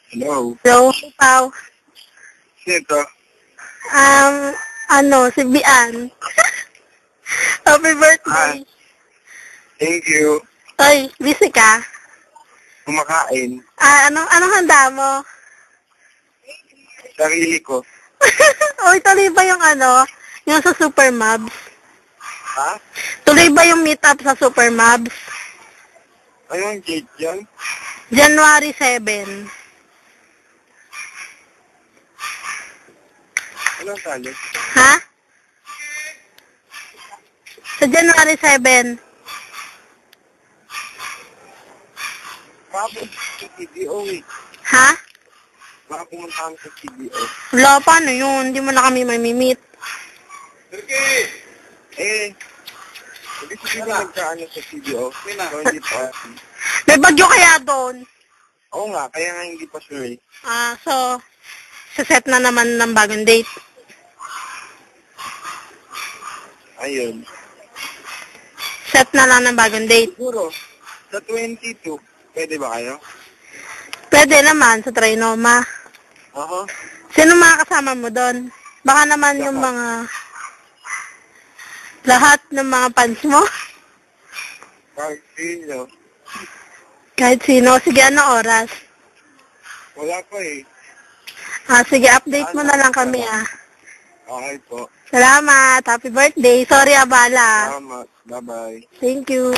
Hello. Hello, Pao. Sino? Si Bian. Happy birthday. Thank you. Oy, busy ka? Kumakain. Anong handa mo? Sarili ko. Oy, tuloy ba yung sa Super Mobs? Ha? Tuloy ba yung meet up sa Super Mobs? Anong date yan? January 7. Anong tali? Ha? Sa January 7. Baka sa CDO eh. Ha? Baka pumunta kami sa CDO. Wala, paano yun? Hindi mo na kami mamimit. Hindi siguro nagkaano sa CDO. So, hindi pa. May bagyo kaya doon? Oo nga, kaya nga hindi pa sure eh. So, set na naman ng bagong date. Ayun. Set na lang ng bagong date. Siguro, sa 22, pwede ba kayo? Pwede naman sa Trinoma. Aha. Sino mga kasama mo doon? Baka naman yung lahat ng mga fans mo? Kahit sino. Kahit sino. Sige, ano oras? Wala pa eh. Sige, update mo na lang kami Okay po. Salamat. Happy birthday. Sorry, abala. Salamat. Bye-bye. Thank you.